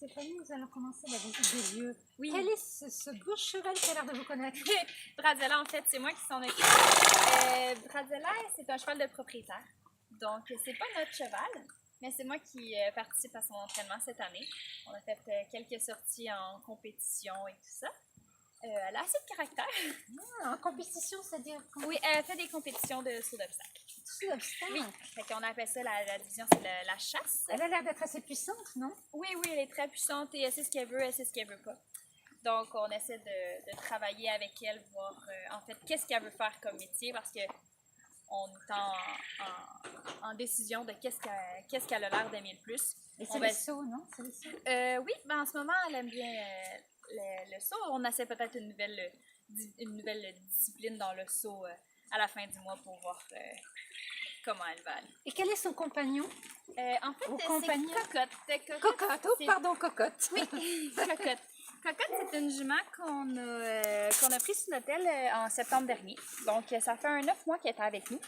Stéphanie, nous allons commencer la visite des lieux. Oui. Quel est ce beau cheval qui a l'air de vous connaître? Brazella, en fait, c'est moi qui s'en occupe. Brazella, c'est un cheval de propriétaire. Donc, c'est pas notre cheval, mais c'est moi qui participe à son entraînement cette année. On a fait quelques sorties en compétition et tout ça. Elle a assez de caractère. En compétition, c'est-à-dire? Oui, elle fait des compétitions de saut d'obstacles. Sous l'obstacle? Oui, fait qu'on appelle ça la division, c'est la chasse. Elle a l'air d'être assez puissante, non? Oui, elle est très puissante et elle sait ce qu'elle veut, elle sait ce qu'elle veut pas. Donc, on essaie de travailler avec elle, voir en fait qu'est-ce qu'elle veut faire comme métier parce que on est en décision de qu'est-ce qu'elle a l'air d'aimer le plus. Et c'est les sauts, non? C'est les sauts? Oui, ben en ce moment, elle aime bien le saut. On essaie peut-être une nouvelle discipline dans le saut à la fin du mois pour voir comment elle va aller. Et quel est son compagnon? En fait, c'est compagnon? Cocotte. Cocotte, oh pardon, Cocotte. Oui, Cocotte. Cocotte, c'est une jument qu'on a prise sur l'hôtel en septembre dernier. Donc, ça fait 9 mois qu'elle est avec nous.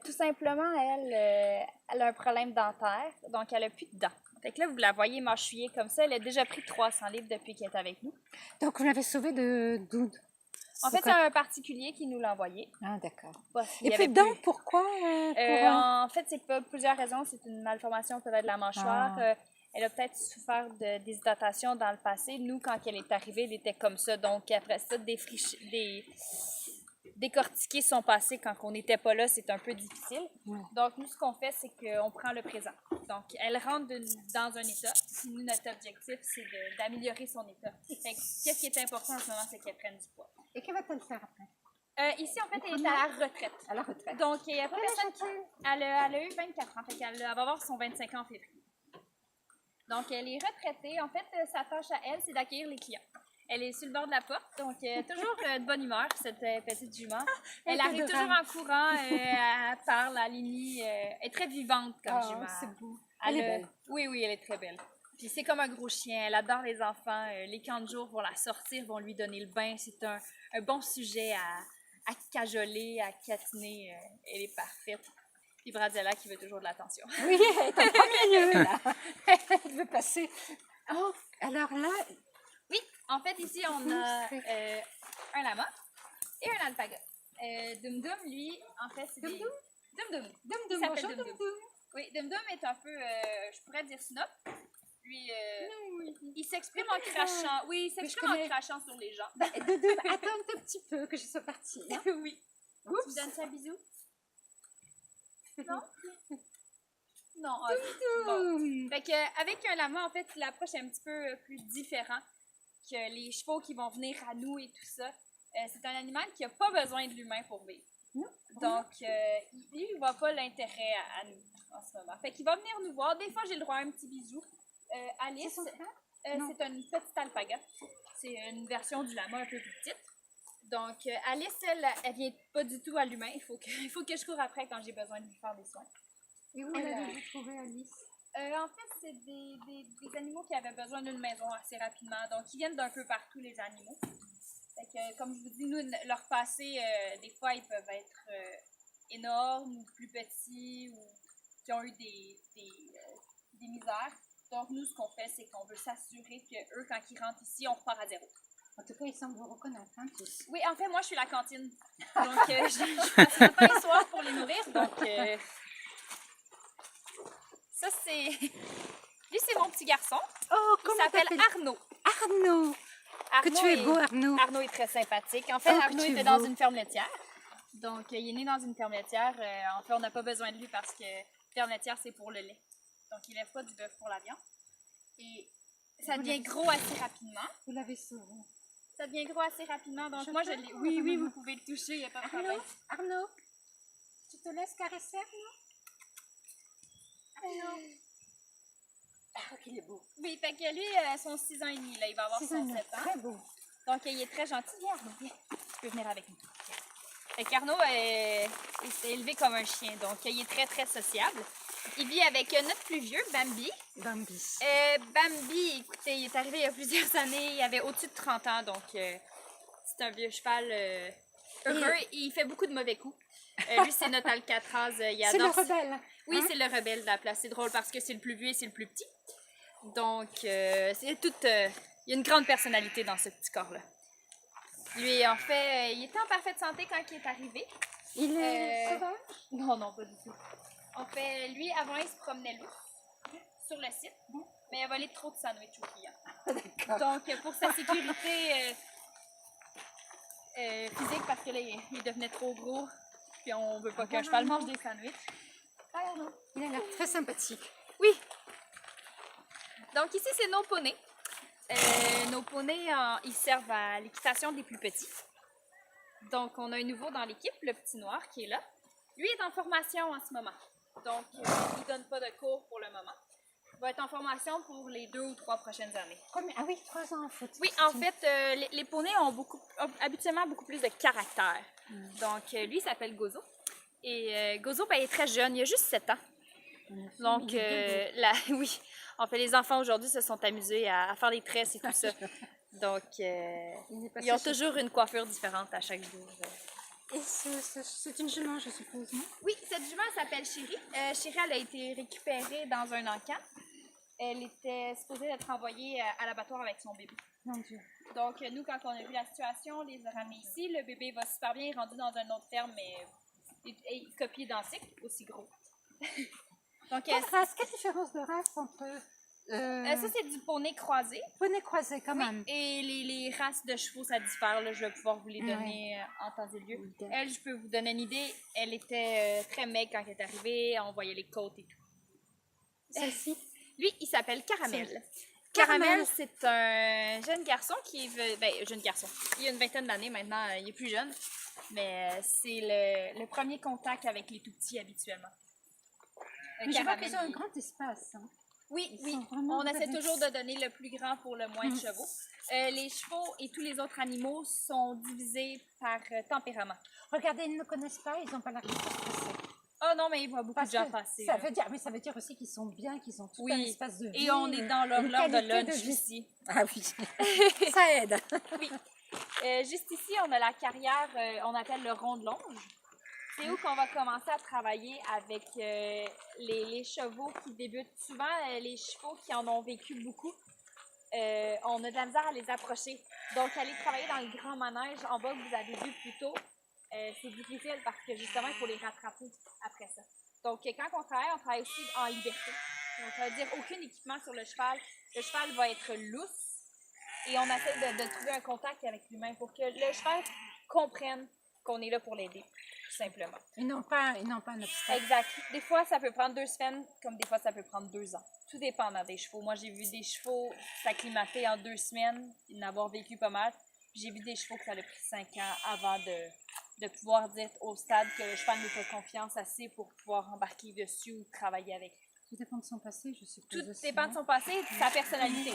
Tout simplement, elle a un problème dentaire, donc elle a plus de dents. Fait que là, vous la voyez mâchouiller comme ça. Elle a déjà pris 300 livres depuis qu'elle est avec nous. Donc, vous l'avez sauvée d'où? En fait, c'est un particulier qui nous l'a envoyé. Ah, d'accord. Et puis, dents, pourquoi? En fait, c'est pas plusieurs raisons. C'est une malformation peut-être de la mâchoire. Ah. Elle a peut-être souffert de déshydratation dans le passé. Nous, quand elle est arrivée, elle était comme ça. Donc, après ça, décortiquer son passé quand on n'était pas là, c'est un peu difficile. Ouais. Donc, nous, ce qu'on fait, c'est qu'on prend le présent. Donc, elle rentre dans un état. Nous, notre objectif, c'est d'améliorer son état. Fait que, qu'est-ce qui est important en ce moment, c'est qu'elle prenne du poids. Et que va-t-elle faire après? Ici, en fait, elle est à la retraite. À la retraite. Donc, il n'y a pas personne qui... Elle a eu 24 ans. Fait qu'elle va avoir son 25 ans en février. Donc, elle est retraitée. En fait, sa tâche à elle, c'est d'accueillir les clients. Elle est sur le bord de la porte, donc toujours de bonne humeur, cette petite jument. Elle arrive toujours en courant, elle parle, elle limite, elle est très vivante comme jument. C'est beau. Elle est belle. Oui, elle est très belle. Puis c'est comme un gros chien, elle adore les enfants. Les camps de jour vont la sortir, vont lui donner le bain. C'est un bon sujet à cajoler, à catiner. Elle est parfaite. Puis Brazella qui veut toujours de l'attention. Oui, elle est en premier lieu, là. Elle veut passer. Oh, alors là... Oui, en fait, ici, on a un lama et un alpaga. Dum Dum, lui, en fait, c'est des... Dum Dum. Il s'appelle Dum Dum. Oui, Dum Dum est un peu, je pourrais dire snob. Lui, il s'exprime en crachant. Oui, il s'exprime en crachant sur les gens. Attends un tout petit peu que je sois partie. Hein? Oui. Oups. Tu me donnes ça un bisou? Non? Non. Bon. Fait que, avec un lama, en fait, l'approche est un petit peu plus différente que les chevaux qui vont venir à nous et tout ça. C'est un animal qui n'a pas besoin de l'humain pour vivre. Donc, lui, il ne voit pas l'intérêt à nous en ce moment. Fait qu'il va venir nous voir. Des fois, j'ai le droit à un petit bisou. Alice, c'est une petite alpaga. C'est une version du lama un peu plus petite. Donc, Alice, elle vient pas du tout à l'humain. Il faut que je cours après quand j'ai besoin de lui faire des soins. Et où l'avez-vous trouvé, Alice? En fait, c'est des animaux qui avaient besoin d'une maison assez rapidement. Donc, ils viennent d'un peu partout, les animaux. Fait que, comme je vous dis, nous, leur passé, des fois, ils peuvent être énormes ou plus petits ou qui ont eu des misères. Donc, nous, ce qu'on fait, c'est qu'on veut s'assurer qu'eux, quand ils rentrent ici, on repart à zéro. En tout cas, ils semblent vous reconnaître, hein, tous. Oui, en fait, moi, je suis la cantine. Donc, je passe matin et soir pour les nourrir. Donc, ça, c'est... Lui, c'est mon petit garçon. Oh, il s'appelle Arnaud. Arnaud! Que tu es beau, Arnaud. Arnaud est très sympathique. En fait, Arnaud était dans une ferme laitière. Donc, il est né dans une ferme laitière. En fait, on n'a pas besoin de lui parce que ferme laitière, c'est pour le lait. Donc, il lève pas du bœuf pour la viande. Et ça devient gros assez rapidement. Vous l'avez sauvé. Ça devient gros assez rapidement. Donc, moi, je l'ai... Oui, vous pouvez le toucher, il n'y a pas de problème. Arnaud, tu te laisses caresser, Arnaud? Arnaud. Ah, qu'il est beau. Oui, fait que lui, son 6 ans et demi, là, il va avoir son 7 ans. Très beau. Donc, il est très gentil. Viens, Arnaud, viens. Tu peux venir avec nous. Fait qu'Arnaud, il s'est élevé comme un chien, donc il est très, très sociable. Il vit avec notre plus vieux, Bambi. Bambi, écoutez, il est arrivé il y a plusieurs années, il avait au-dessus de 30 ans, donc c'est un vieux cheval heureux. Il fait beaucoup de mauvais coups. Lui, c'est notre Alcatraz. C'est le rebelle. Oui, c'est le rebelle de la place. C'est drôle parce que c'est le plus vieux et c'est le plus petit. Donc, c'est toute... il y a une grande personnalité dans ce petit corps-là. Lui, en fait, il était en parfaite santé quand il est arrivé. Il est sauvage? Non, non, pas du tout. En fait, lui, avant, il se promenait lousse sur le site, mais il a volé trop de sandwichs aux clients. D'accord. Donc, pour sa sécurité physique, parce que là, il devenait trop gros, puis on veut pas qu'un cheval mange des sandwichs. Ah, non. Il a l'air très sympathique. Oui. Donc, ici, c'est nos poneys. Nos poneys, ils servent à l'équitation des plus petits. Donc, on a un nouveau dans l'équipe, le petit noir qui est là. Lui est en formation en ce moment. Donc, il ne donne pas de cours pour le moment. Il va être en formation pour les 2 ou 3 prochaines années. Ah oui, 3 ans en fait. Oui, en fait, les poneys ont habituellement beaucoup plus de caractère. Donc, lui, il s'appelle Gozo. Et Gozo, ben, il est très jeune, il a juste 7 ans. Donc, oui, en fait, les enfants aujourd'hui se sont amusés à faire des tresses et tout ça. Donc, ils ont toujours une coiffure différente à chaque jour. Et c'est une jument, je suppose, non? Oui, cette jument s'appelle Chérie. Chérie, elle a été récupérée dans un encan. Elle était supposée être envoyée à l'abattoir avec son bébé. Mon Dieu. Donc, nous, quand on a vu la situation, on les a ramenés ici. Le bébé va super bien, il est rendu dans un autre ferme, mais il copie identique, aussi gros. Donc, Quelle différence de race entre ça, c'est du poney croisé. poney croisé quand même? Et les races de chevaux, ça diffère. Là. Je vais pouvoir vous les donner en temps et lieu. Elle, je peux vous donner une idée. Elle était très maigre quand elle est arrivée. On voyait les côtes et tout. Celle-ci? Lui, il s'appelle Caramel. Caramel, c'est un jeune garçon qui est... Ben, jeune garçon. Il a une vingtaine d'années maintenant. Il est plus jeune. Mais c'est le premier contact avec les tout-petits habituellement. Mais je vois qu'ils ont un grand espace. Hein. Oui, on essaie toujours de donner le plus grand pour le moins de chevaux. Les chevaux et tous les autres animaux sont divisés par tempérament. Regardez, ils ne connaissent pas, ils n'ont pas l'air de se stresser. Oh non, mais il voit beaucoup de gens passer. Ça veut dire aussi qu'ils sont bien, qu'ils ont tout un espace de vie. Et on est dans leur heure de lunch ici. Ah oui, ça aide. Oui. Juste ici, on a la carrière, on appelle le rond de longe. C'est où qu'on va commencer à travailler avec les chevaux qui débutent. Souvent, les chevaux qui en ont vécu beaucoup, on a de la misère à les approcher. Donc, aller travailler dans le grand manège en bas que vous avez vu plus tôt, c'est difficile parce que justement, il faut les rattraper après ça. Donc, quand on travaille aussi en liberté. Donc, ça veut dire aucun équipement sur le cheval. Le cheval va être lousse et on essaie de trouver un contact avec l'humain pour que le cheval comprenne qu'on est là pour l'aider. Simplement. Ils n'ont pas un obstacle. Exact. Des fois, ça peut prendre 2 semaines, comme des fois, ça peut prendre 2 ans. Tout dépendant des chevaux. Moi, j'ai vu des chevaux s'acclimater en 2 semaines, en avoir vécu pas mal. J'ai vu des chevaux que ça a pris 5 ans avant de pouvoir dire au stade que le cheval nous fait confiance assez pour pouvoir embarquer dessus ou travailler avec lui. Tout dépend de son passé, je suppose. Tout dépend de son passé et de sa personnalité.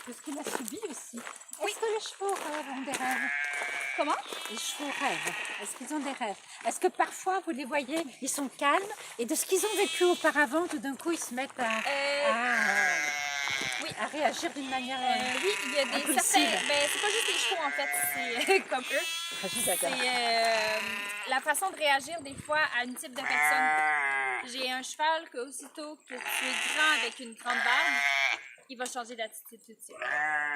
De ce qu'il a subi aussi. Est-ce que les chevaux ont des rêves? Comment? Les chevaux rêvent. Est-ce qu'ils ont des rêves? Est-ce que parfois, vous les voyez, ils sont calmes et de ce qu'ils ont vécu auparavant, tout d'un coup, ils se mettent à réagir d'une manière oui, il y a des certains... Ben, c'est pas juste les chevaux, en fait. C'est comme eux. C'est la façon de réagir, des fois, à un type de personne. J'ai un cheval que, aussitôt que tu es grand avec une grande barbe, il va changer d'attitude tout de suite.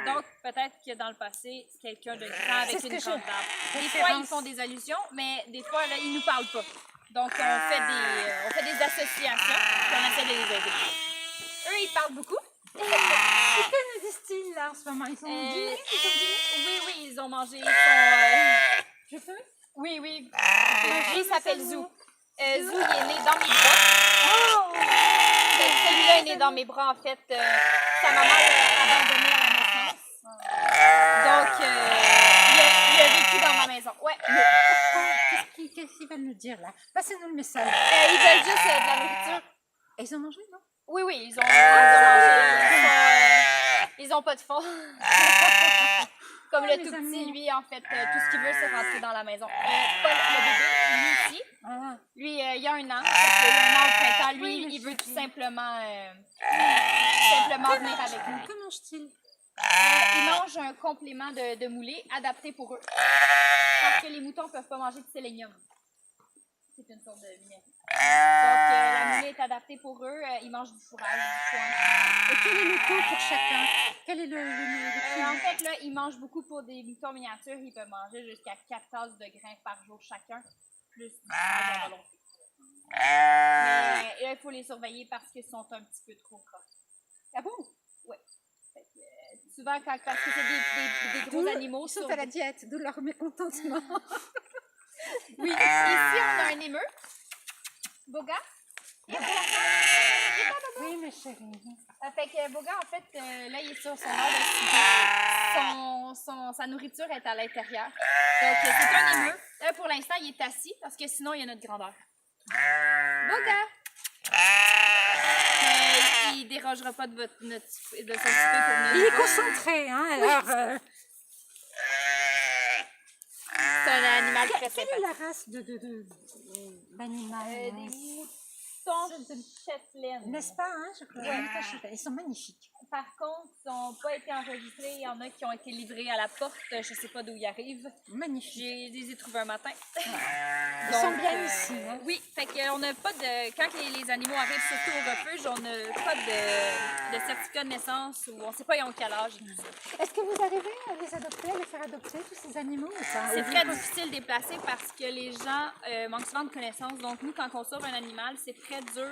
Donc, peut-être que dans le passé, c'est quelqu'un de grand avec une grande barbe. Des fois, ils font des allusions, mais des fois, là, ils nous parlent pas. Donc, on fait des associations, puis on essaie de les aider. Eux, ils parlent beaucoup. Et que nous disent-ils là en ce moment? Ils ont dîné? Oui, ils ont mangé. Je peux? Oui. Lui, il s'appelle Zou. Zou, il est né dans mes bras. Celui-là est né dans mes bras, en fait. Sa maman l'a abandonné à la naissance. Donc, il a vécu dans ma maison. Ouais. Mais pourquoi? Qu'est-ce qu'ils veulent nous dire là? Passez-nous le message. Ils veulent juste de la nourriture. Et ils ont mangé, non? Oui, ils ont mangé. Ils ont pas de fond. Comme le tout petit, lui, en fait, tout ce qu'il veut, c'est rentrer dans la maison. Paul, le bébé, lui ici, lui, il y a 1 an. Il y a 1 an au printemps. Lui, il veut tout simplement venir avec nous. Que mange-t-il? Il mange un complément de moulée adapté pour eux. Parce que les moutons ne peuvent pas manger de sélénium. C'est une sorte de minerai. Donc, la moulée est adaptée pour eux. Ils mangent du fourrage, du foin. Et quel est le taux pour chacun? Quel est le En fait, là, ils mangent beaucoup pour des moutons miniatures. Ils peuvent manger jusqu'à 4 tasses de grains par jour chacun, plus du fourrage à volonté. Mais là, il faut les surveiller parce qu'ils sont un petit peu trop gras. Ah bon? Oui. Souvent, parce que c'est des gros animaux. Ils sont à la diète, d'où leur mécontentement. Oui. Ici, on a un émeu. Boga. Oui, mes chéris. Fait que Boga, en fait, là, il est sur son heure de souper. Sa nourriture est à l'intérieur. Donc, c'est un émeu. Là, pour l'instant, il est assis parce que sinon, il y a notre grandeur. Boga! Mais il dérogera pas de son souper pour nous. Il est concentré, hein, alors... C'est un animal très Quelle est sympathique. la race d'animal? Des moutons Shetland. N'est-ce pas, hein, je crois. Ouais. Ils sont magnifiques. Par contre, ils n'ont pas été enregistrés. Il y en a qui ont été livrés à la porte. Je ne sais pas d'où ils arrivent. Magnifiques. Je les ai trouvés un matin. Ils sont bien ici. Hein? Oui, fait qu'on n'a pas de... Quand les animaux arrivent surtout au refuge, on n'a pas de certificat de naissance ou on ne sait pas ils ont quel âge et tout ça. Est-ce que vous arrivez à les adopter, à les faire adopter, tous ces animaux? C'est très difficile de déplacer parce que les gens manquent souvent de connaissances. Donc nous, quand on sauve un animal, c'est très dur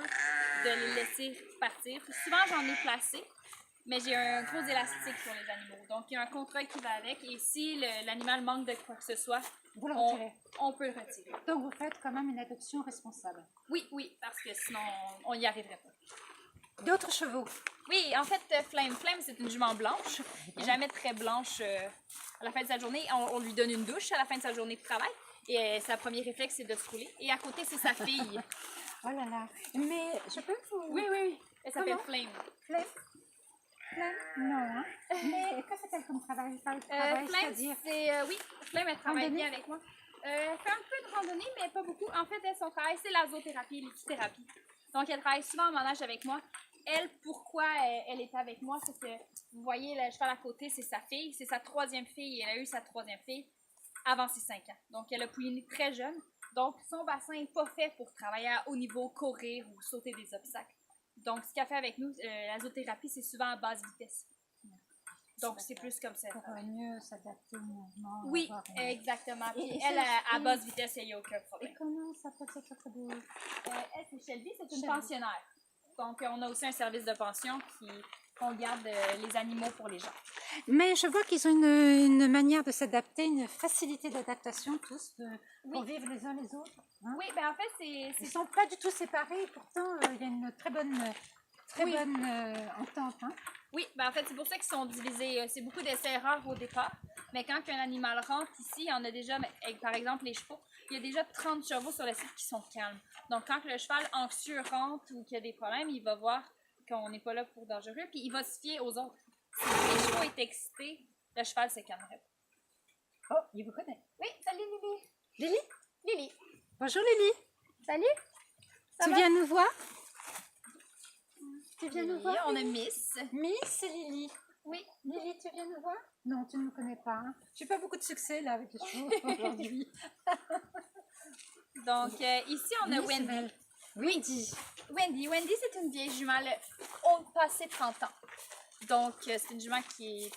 de les laisser partir. Souvent, j'en ai placé. Mais j'ai un gros élastique sur les animaux. Donc, il y a un contrat qui va avec. Et si l'animal manque de quoi que ce soit, vous le retirez. On peut le retirer. Donc, vous faites quand même une adoption responsable. Oui, parce que sinon, on n'y arriverait pas. D'autres chevaux? Oui, en fait, Flame, c'est une jument blanche. Elle n'est jamais très blanche à la fin de sa journée. On lui donne une douche à la fin de sa journée de travail. Et sa première réflexe, c'est de se rouler. Et à côté, c'est sa fille. Oh là là. Mais je peux vous... Oui. Elle s'appelle Flame. Flame? Non, hein? Mais que fait-elle comme travail? Flame, c'est-à-dire... oui, Flame, elle travaille bien avec moi. Elle fait un peu de randonnée, mais pas beaucoup. En fait, son travail, c'est la zoothérapie, l'équithérapie. Donc, elle travaille souvent en manège avec moi. Elle, pourquoi elle est avec moi? C'est que, vous voyez, le cheval à côté, c'est sa fille. C'est sa 3e fille. Elle a eu sa 3e fille avant ses 5 ans. Donc, elle a pouliné très jeune. Donc, son bassin n'est pas fait pour travailler à haut niveau, courir ou sauter des obstacles. Donc, ce qu'elle fait avec nous, la zoothérapie, c'est souvent à basse vitesse. Donc, c'est plus comme ça. Pour mieux s'adapter au mouvement. Oui, exactement. Puis elle, à basse vitesse, il n'y a aucun problème. Et comment s'appelle cette autre de... Elle, c'est Shelby, c'est une pensionnaire. Donc, on a aussi un service de pension qu'on garde les animaux pour les gens. Mais je vois qu'ils ont une manière de s'adapter, une facilité d'adaptation tous, pour vivre les uns les autres. Hein? Oui, ben en fait, Ils ne sont pas du tout séparés, pourtant il y a une très bonne entente. Hein? Oui, ben en fait, c'est pour ça qu'ils sont divisés. C'est beaucoup d'essais-erreurs au départ. Mais quand un animal rentre ici, il y en a déjà, par exemple, les chevaux, il y a déjà 30 chevaux sur le site qui sont calmes. Donc, quand le cheval anxieux rentre ou qu'il y a des problèmes, il va voir qu'on n'est pas là pour dangereux, puis il va se fier aux autres. Si les chevaux est excité, le cheval se calmerait. Oh, il vous connaît. Oui, salut Lily. Lily? Lily. Bonjour Lily. Salut. Tu viens nous voir? Tu viens nous voir? On a Miss. Miss, c'est Lily. Oui. Lily, tu viens nous voir? Non, tu ne me connais pas. Hein? J'ai pas beaucoup de succès là avec les chevaux aujourd'hui. Donc, ici, on a Wendy. Wendy, c'est une vieille jument au passé 30 ans. Donc, c'est une jument qui est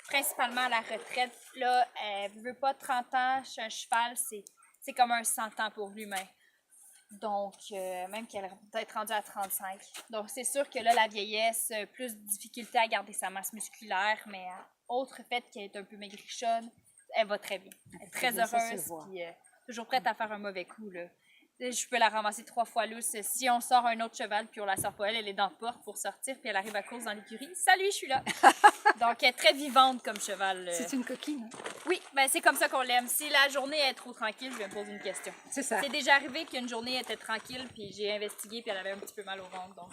principalement à la retraite. Là, elle ne veut pas 30 ans chez un cheval, c'est comme un 100 ans pour l'humain. Donc, même qu'elle est peut-être rendue à 35. Donc, c'est sûr que là, la vieillesse, plus de difficulté à garder sa masse musculaire, mais autre fait qu'elle est un peu maigrichonne, elle va très bien. Elle est très heureuse, puis toujours prête à faire un mauvais coup, là. Je peux la ramasser 3 fois lousse. Si on sort un autre cheval puis on la sort pas elle est dans la porte pour sortir puis elle arrive à course dans l'écurie. Salut, je suis là. Donc elle est très vivante comme cheval. C'est une coquine. Hein? Oui, ben c'est comme ça qu'on l'aime. Si la journée est trop tranquille, je vais me poser une question. C'est ça. C'est déjà arrivé qu'une journée était tranquille puis j'ai investigué puis elle avait un petit peu mal au ventre. Donc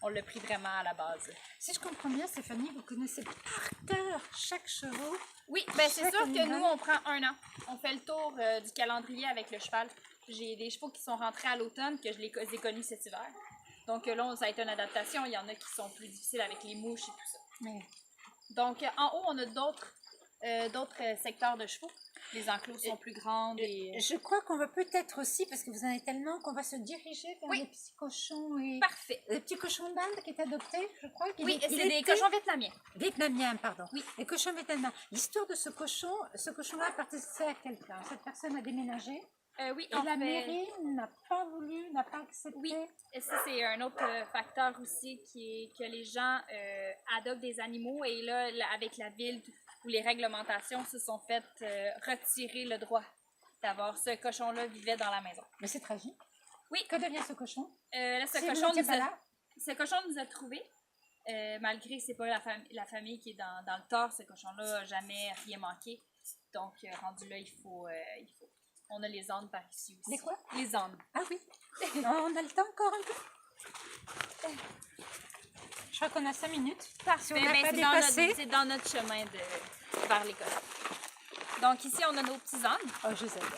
on l'a pris vraiment à la base. Si je comprends bien, Stéphanie, vous connaissez par cœur chaque chevaux. Oui, ben c'est sûr que nous on prend 1 an. On fait le tour du calendrier avec le cheval. J'ai des chevaux qui sont rentrés à l'automne, que je les ai connus cet hiver. Donc là, ça a été une adaptation. Il y en a qui sont plus difficiles avec les mouches et tout ça. Mais... Donc, en haut, on a d'autres d'autres secteurs de chevaux. Les enclos sont plus grandes et... Je crois qu'on va peut-être aussi, parce que vous en avez tellement, qu'on va se diriger vers Oui. les petits cochons et... Parfait. Le petit cochon d'Inde qui est adopté, je crois. Oui, c'est des était cochons vietnamiens. vietnamiens, pardon. Oui. Les cochons vietnamiens. L'histoire de ce cochon-là appartenait à quelqu'un. Cette personne a déménagé. Oui, Et en la fait, mairie n'a pas voulu, n'a pas accepté. oui, et ça c'est un autre facteur aussi qui est que les gens adoptent des animaux et là, avec la ville où les réglementations se sont faites retirer le droit d'avoir ce cochon-là vivait dans la maison. Mais c'est tragique. Oui. Que devient ce cochon? Là, Si vous n'étiez pas là. ce cochon nous a trouvés. Malgré que c'est pas la famille qui est dans le tort, ce cochon-là n'a jamais rien manqué. Donc, rendu là, il faut. On a les ânes par ici aussi. Les quoi? Les ânes. Ah oui. On a le temps encore un peu? Je crois qu'on a 5 minutes. Parfait, on n'a mais pas c'est dépassé. dans notre chemin vers l'école. Donc ici, on a nos petits ânes. Oh, je les adore.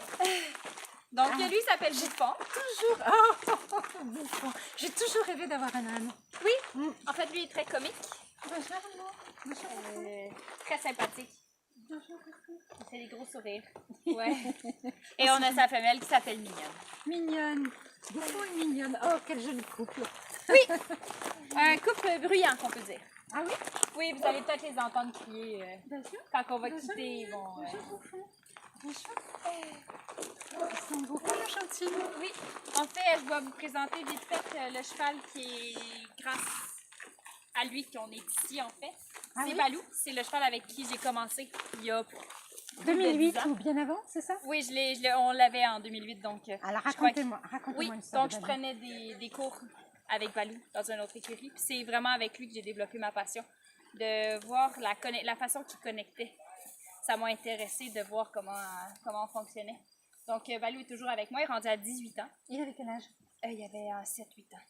Donc lui, il s'appelle Bouffon. Toujours. Oh, bouffon. J'ai toujours rêvé d'avoir un âne. Oui, en fait, lui, il est très comique. Bonjour. Très sympathique. Bonjour. Il fait des gros sourires. Ouais. Et on a sa femelle qui s'appelle Mignonne. Mignonne. Bouffon et mignonne. Oh, quel joli couple. Oui, un couple bruyant, qu'on peut dire. Ah oui? Oui, vous allez peut-être les entendre crier Bonjour. quand on va Bonjour, quitter. Ils vont, Bonjour, Bouffon. Bonjour. Ils sont beaucoup gentils. Oui, en fait, je dois vous présenter vite fait le cheval qui est grâce à lui qu'on est ici, en fait. Ah C'est oui? Balou, c'est le cheval avec qui j'ai commencé il y a 2008 10 ans. ou bien avant, c'est ça? Oui, on l'avait en 2008, donc... Alors je crois que- racontez-moi Oui, une histoire donc de je Balou. prenais des cours avec Balou dans une autre écurie. Puis c'est vraiment avec lui que j'ai développé ma passion, de voir la façon qu'il connectait. Ça m'a intéressée de voir comment on fonctionnait. Donc Balou est toujours avec moi, il est rendu à 18 ans. Il avait quel âge? Il avait 7-8 ans.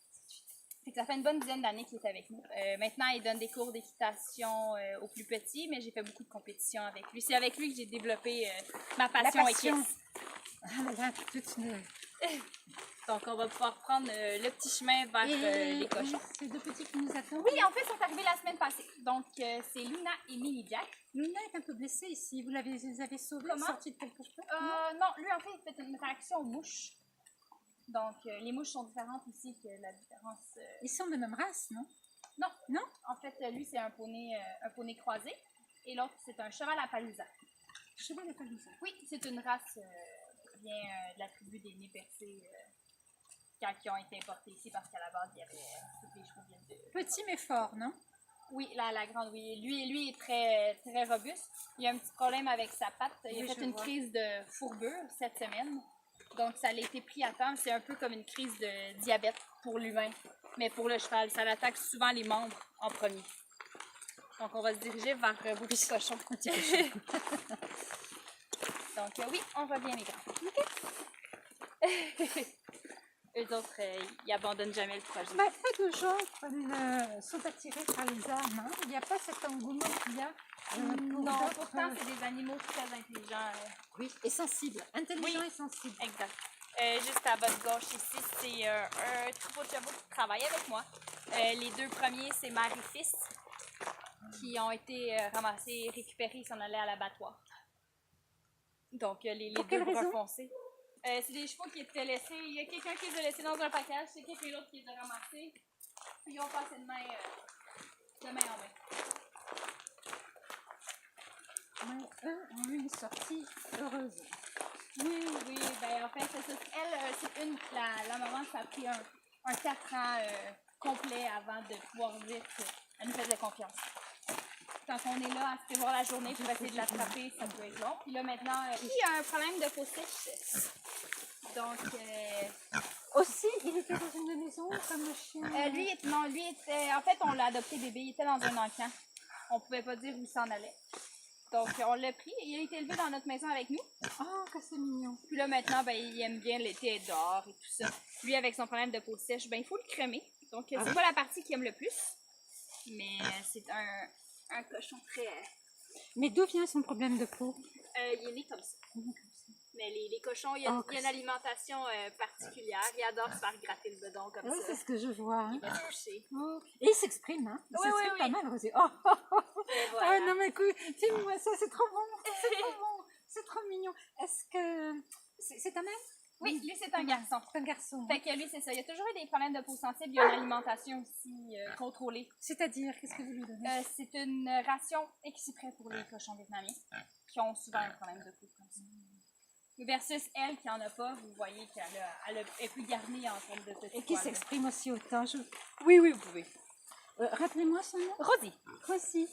Fait que ça fait une bonne dizaine d'années qu'il est avec nous. Maintenant, il donne des cours d'équitation aux plus petits, mais j'ai fait beaucoup de compétitions avec lui. C'est avec lui que j'ai développé ma passion équestre. Ah là, toute une... Donc, on va pouvoir prendre le petit chemin vers les cochons. Ces deux petits qui nous attendent. Oui, en fait, ils sont arrivés la semaine passée. Donc, c'est Luna et Mini Jack. Luna est un peu blessée ici. Vous les avez sauvés, Comment? sortis de quelque chose? Non, lui, en fait, il fait une réaction aux mouches. Donc, les mouches sont différentes aussi que la différence... Ils sont de même race, non? Non. Non? En fait, lui, c'est un poney croisé. Et l'autre, c'est un cheval à palousa. Cheval de Palousa. Oui, c'est une race qui vient de la tribu des nez percés qui ont été importés ici parce qu'à la base, il y avait tous les chevaux viennent de... Petit mais fort, non? Oui, la grande, oui. Lui est très, très robuste. Il a un petit problème avec sa patte. Il Oui, a fait je une vois. crise de fourbure cette semaine. Donc, ça l'a été pris à temps. C'est un peu comme une crise de diabète pour l'humain, mais pour le cheval. Ça l'attaque souvent les membres en premier. Donc, on va se diriger vers vos petits cochons. Petit cochon. Donc, oui, on revient les grands. Eux autres, ils abandonnent jamais le projet. Bah, peu de gens sont attirés par les armes. Hein. Il n'y a pas cet engouement qu'il y a pour Non, d'autres, pourtant, c'est des animaux très intelligents. Oui, et sensibles. Intelligents et sensibles. Exact. Juste à votre gauche ici, c'est un troupeau de chevaux qui travaille avec moi. Les deux premiers, c'est mère et fils, qui ont été ramassés et récupérés, ils s'en allaient à l'abattoir. Donc, les Pour deux quelle bruns raison? foncés. C'est des chevaux qui étaient laissés. Il y a quelqu'un qui les a laissés dans un package, c'est quelqu'un d'autre qui les a ramassés. Puis ils ont passé de main en main. Mais eux ont eu une sortie heureuse. Oui, ben en fait, c'est ça. Elle, la maman, ça a pris un 4 ans complet avant de pouvoir dire qu'elle nous faisait confiance. Quand on est là à se prévoir la journée pour essayer de l'attraper, ça peut être long. Puis là, maintenant, il y a un problème de faux sèche. Donc, Aussi, il était dans une maison comme le chien. lui était, en fait, on l'a adopté bébé, il était dans un encan. On pouvait pas dire où il s'en allait. Donc, on l'a pris et il a été élevé dans notre maison avec nous. Oh, que c'est mignon. Puis là, maintenant, ben, il aime bien l'été être dehors et tout ça. Lui, avec son problème de peau sèche, ben, il faut le crémer. Donc, c'est pas la partie qu'il aime le plus. Mais c'est un cochon très... Mais d'où vient son problème de peau? il est né comme ça. Mais les cochons, il y a une alimentation particulière. Ils adorent se faire gratter le bedon comme ça. C'est ce que je vois. Hein. Ils vont se coucher. Et ils s'expriment, hein. Ils s'expriment pas mal, Rosie. Et voilà. Ah non, mais écoute, filme-moi ça, c'est trop bon. C'est trop bon. C'est trop mignon. Est-ce que... C'est un mâle? Oui, lui, c'est un garçon. C'est un garçon. Fait que lui, c'est ça. Il y a toujours eu des problèmes de peau sensible. Il y a une alimentation aussi contrôlée. C'est-à-dire, qu'est-ce que vous lui donnez? C'est une ration exprès pour les cochons vietnamiens qui ont souvent un problème de peau comme ça. Versus elle qui en a pas, vous voyez qu'elle est plus garnie en termes de petits Et qui poils. s'exprime aussi autant. Oui, vous pouvez. Rappelez-moi son nom. Rosie. Rosie.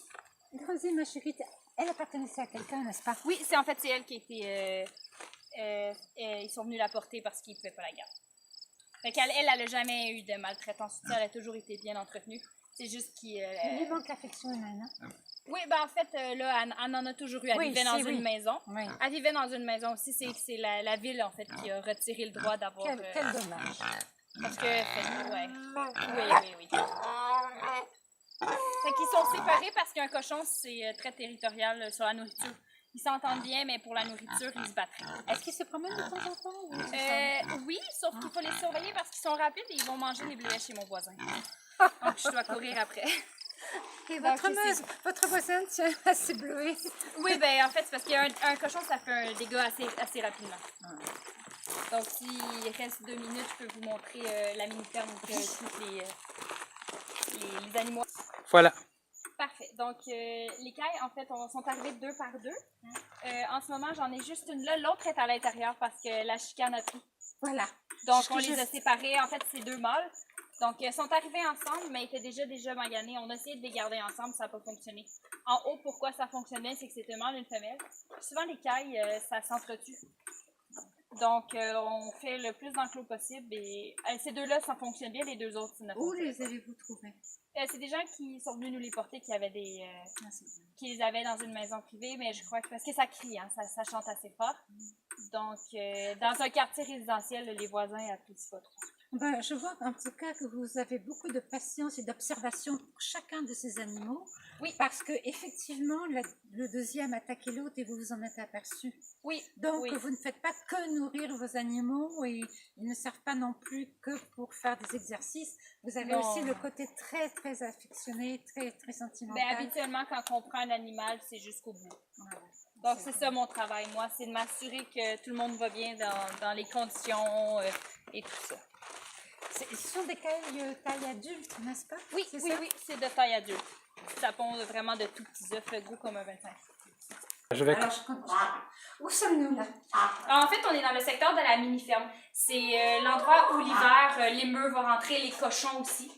Rosie, ma chérie, elle appartenait à quelqu'un, n'est-ce pas? Oui, c'est elle qui était... ils sont venus la porter parce qu'ils ne pouvaient pas la garder. Fait qu'elle, elle n'a jamais eu de maltraitance. Elle a toujours été bien entretenue. C'est juste qu'il... Il lui manque l'affection humaine, hein? Oui, ben en fait, là, elle en a toujours eu. Elle vivait dans une maison. Oui. Elle vivait dans une maison aussi. C'est la ville, en fait, qui a retiré le droit d'avoir... Quel dommage. Parce que... Oui. Fait qu'ils sont séparés parce qu'un cochon, c'est très territorial sur la nourriture. Ils s'entendent bien, mais pour la nourriture, ils se battraient. Est-ce qu'ils se promènent de temps en temps? Oui, sauf qu'il faut les surveiller parce qu'ils sont rapides et ils vont manger les bleuets chez mon voisin. Donc, je dois courir après. Et votre voisine tient à ses bleuets. Oui, ben en fait, c'est parce qu'un cochon, ça fait un dégât assez rapidement. Donc, s'il reste 2 minutes, je peux vous montrer la mini-ferme où tous les animaux. Voilà. Parfait. Donc, les cailles, en fait, sont arrivées 2 par 2. En ce moment, j'en ai juste une là. L'autre est à l'intérieur parce que la chicane a pris. Voilà. Donc, on les a séparés. En fait, c'est 2 mâles. Donc, ils sont arrivés ensemble, mais ils étaient déjà maganés. On a essayé de les garder ensemble, ça n'a pas fonctionné. En haut, pourquoi ça fonctionnait, c'est que c'était un mâle et une femelle. Souvent, les cailles, ça s'entretue. Donc, on fait le plus d'enclos possible. Et ces deux-là, ça fonctionne bien. Les 2 autres, ça ne Où fonctionne les pas. avez-vous trouvés? C'est des gens qui sont venus nous les porter, qui avaient qui les avaient dans une maison privée, mais je crois que parce que ça crie, hein, ça chante assez fort. Donc, dans un quartier résidentiel, les voisins apprécient pas trop. Ben, je vois en tout cas que vous avez beaucoup de patience et d'observation pour chacun de ces animaux. Oui. Parce que effectivement, le deuxième attaquait l'autre et vous vous en êtes aperçu. Oui. Donc, vous ne faites pas que nourrir vos animaux et ils ne servent pas non plus que pour faire des exercices. Vous avez aussi le côté très, très affectionné, très, très sentimental. Ben, habituellement, quand on prend un animal, c'est jusqu'au bout. Voilà. Donc, c'est ça mon travail, moi, c'est de m'assurer que tout le monde va bien dans les conditions et tout ça. Ce sont des cailles taille adulte, n'est-ce pas? Oui, c'est de taille adulte. Ça pond vraiment de tout petits œufs gros comme un 25. Alors, je continue. Où sommes-nous là? En fait, on est dans le secteur de la mini-ferme. C'est l'endroit où l'hiver, l'émeu va rentrer, les cochons aussi.